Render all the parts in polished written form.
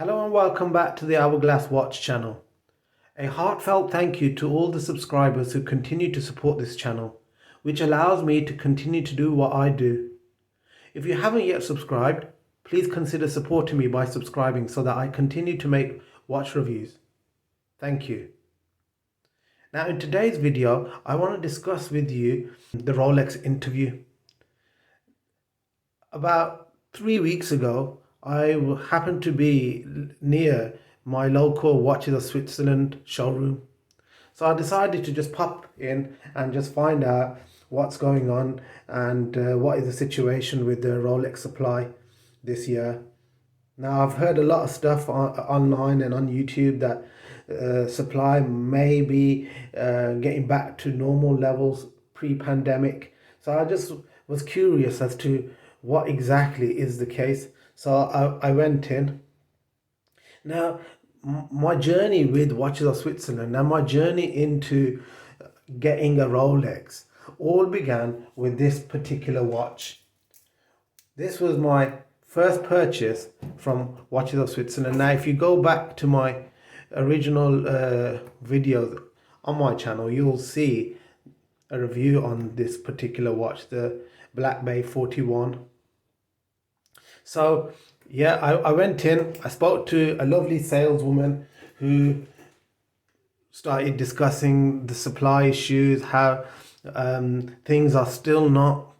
Hello and welcome back to the Hourglass Watch channel. A heartfelt thank you to all the subscribers who continue to support this channel, which allows me to continue to do what I do. If you haven't yet subscribed, please consider supporting me by subscribing so that I continue to make watch reviews. Thank you. Now in today's video, I want to discuss with you the Rolex interview. About 3 weeks ago, I happened to be near my local Watches of Switzerland showroom. So I decided to just pop in and just find out what's going on and what is the situation with the Rolex supply this year. Now I've heard a lot of stuff online and on YouTube that supply may be getting back to normal levels pre-pandemic. So I just was curious as to what exactly is the case. So I went in. Now, my journey with Watches of Switzerland and my journey into getting a Rolex all began with this particular watch. This was my first purchase from Watches of Switzerland. Now, if you go back to my original videos on my channel, you'll see a review on this particular watch, the Black Bay 41. So yeah, I went in, I spoke to a lovely saleswoman who started discussing the supply issues, how things are still not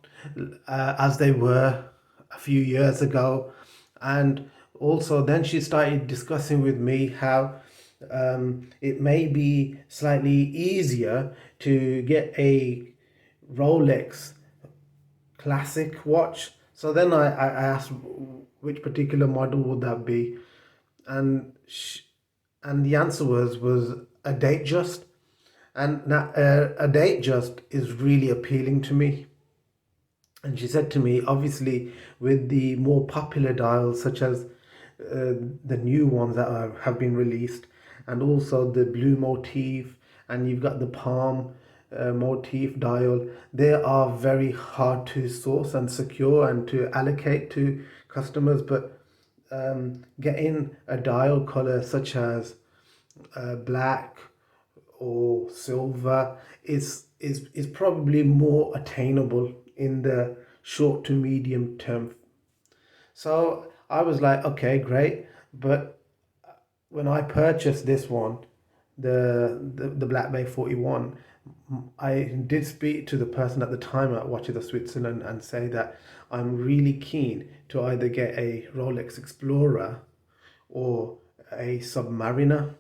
as they were a few years ago. And also then she started discussing with me how it may be slightly easier to get a Rolex classic watch. So then I asked which particular model would that be, and the answer was a Datejust, and now a Datejust is really appealing to me. And she said to me, obviously with the more popular dials such as the new ones that have been released, and also the blue motif, and you've got the palm motif dial, they are very hard to source and secure and to allocate to customers. But getting a dial color such as black or silver is probably more attainable in the short to medium term. So I was like, okay, great. But when I purchased this one, the Black Bay 41, I did speak to the person at the time at Watches of Switzerland and say that I'm really keen to either get a Rolex Explorer or a Submariner.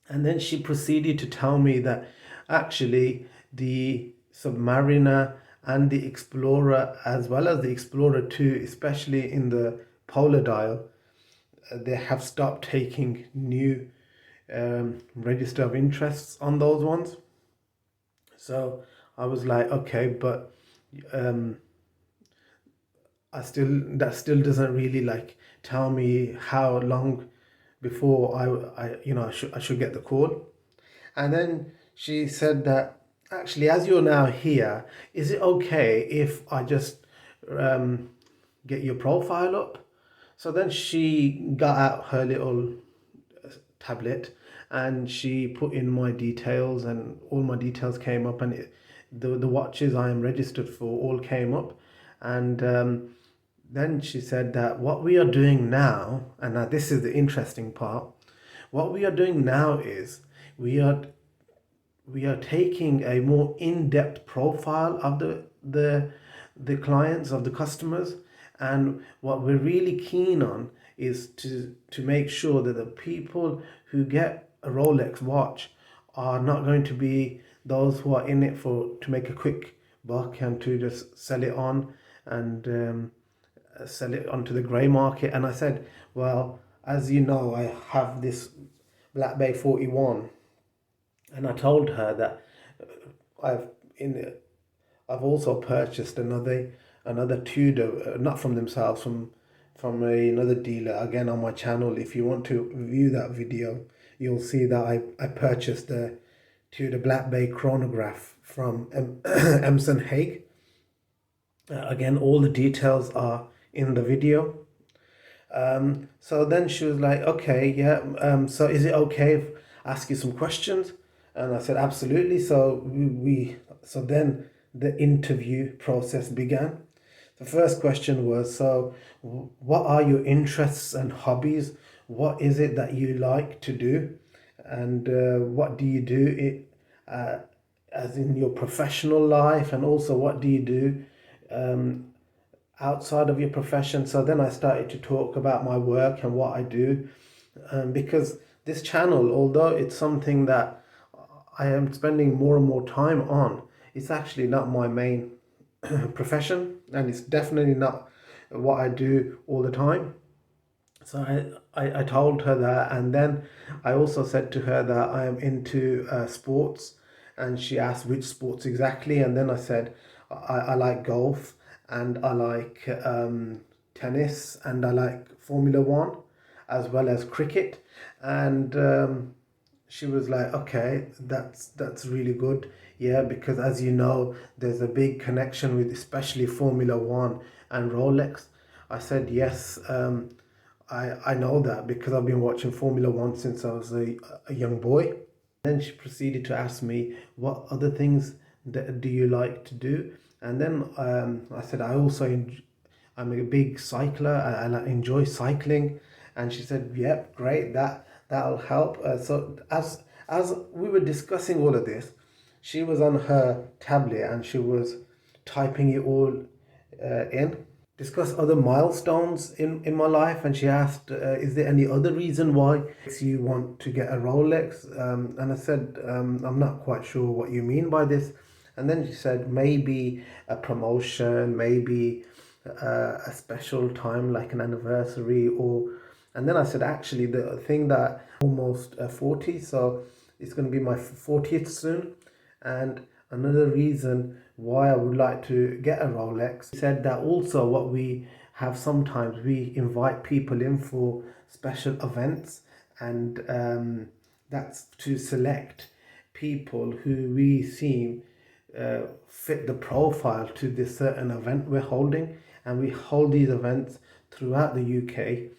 And then she proceeded to tell me that actually the Submariner and the Explorer, as well as the Explorer 2, especially in the polar dial, they have stopped taking new register of interests on those ones. So I was like, okay, but that still doesn't really like tell me how long before I should get the call. And then she said that actually, as you're now here, is it okay if I just get your profile up? So then she got out her little tablet and she put in my details, and all my details came up, and the watches I am registered for all came up. And then she said that what we are doing now, and now this is the interesting part, what we are doing now is we are taking a more in-depth profile of the clients, of the customers. And what we're really keen on is to make sure that the people who get a Rolex watch are not going to be those who are in it to make a quick buck and to just sell it on and sell it onto the grey market. And I said, well, as you know, I have this Black Bay 41, and I told her that I've also purchased another Tudor, not from themselves, from another dealer, again on my channel. If you want to view that video, you'll see that I purchased the Tudor Black Bay chronograph from Emerson Hague. Again, all the details are in the video. So then she was like, okay, yeah. So is it okay if I ask you some questions? And I said, absolutely. So so then the interview process began. The first question was, so what are your interests and hobbies? What is it that you like to do? And what do you do as in your professional life? And also, what do you do outside of your profession? So then I started to talk about my work and what I do, because this channel, although it's something that I am spending more and more time on, it's actually not my main profession, and it's definitely not what I do all the time. So I told her that, and then I also said to her that I am into sports, and she asked which sports exactly, and then I said I like golf, and I like tennis, and I like Formula One, as well as cricket, and she was like, okay, that's really good. Yeah, because as you know, there's a big connection with especially Formula One and Rolex. I said, yes, I know that because I've been watching Formula One since I was a young boy. Then she proceeded to ask me, what other things do you like to do? And then I said, I'm a big cycler. I enjoy cycling. And she said, yep, great, that'll help. So as we were discussing all of this, she was on her tablet and she was typing it all in. Discuss other milestones in my life, and she asked, is there any other reason why you want to get a Rolex? And I said, I'm not quite sure what you mean by this. And then she said, maybe a promotion, maybe a special time like an anniversary, or and then I said, actually, the thing that almost 40, so it's going to be my 40th soon. And another reason why I would like to get a Rolex, he said that also what we have sometimes, we invite people in for special events, and that's to select people who we seem fit the profile to this certain event we're holding. And we hold these events throughout the UK,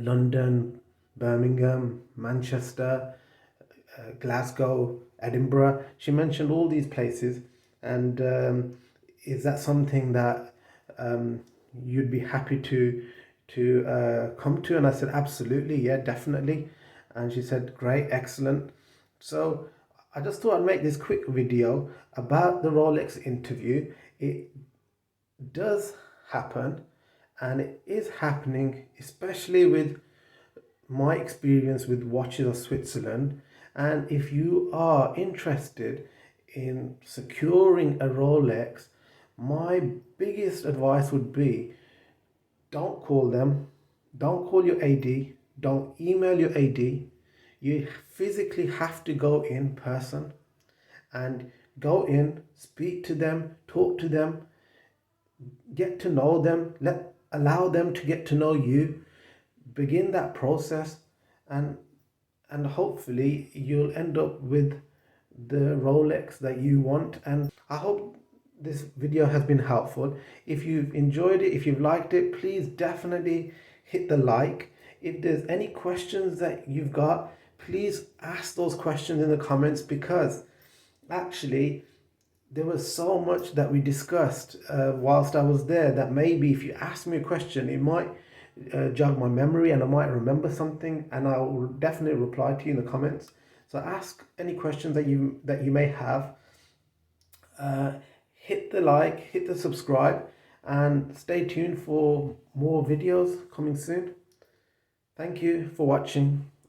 London, Birmingham, Manchester, Glasgow, Edinburgh. She mentioned all these places, and is that something that you'd be happy to come to? And I said, absolutely, yeah, definitely. And she said, great, excellent. So I just thought I'd make this quick video about the Rolex interview. It does happen, and it is happening, especially with my experience with Watches of Switzerland. And if you are interested in securing a Rolex, my biggest advice would be, don't call them, don't call your AD, don't email your AD. You physically have to go in person, and go in, speak to them, talk to them, get to know them, allow them to get to know you, begin that process, and hopefully you'll end up with the Rolex that you want. And I hope this video has been helpful. If you've enjoyed it, if you've liked it, please definitely hit the like. If there's any questions that you've got, please ask those questions in the comments, because actually there was so much that we discussed whilst I was there, that maybe if you ask me a question, it might jog my memory and I might remember something, and I will definitely reply to you in the comments. So ask any questions that you may have. Hit the like, hit the subscribe, and stay tuned for more videos coming soon. Thank you for watching.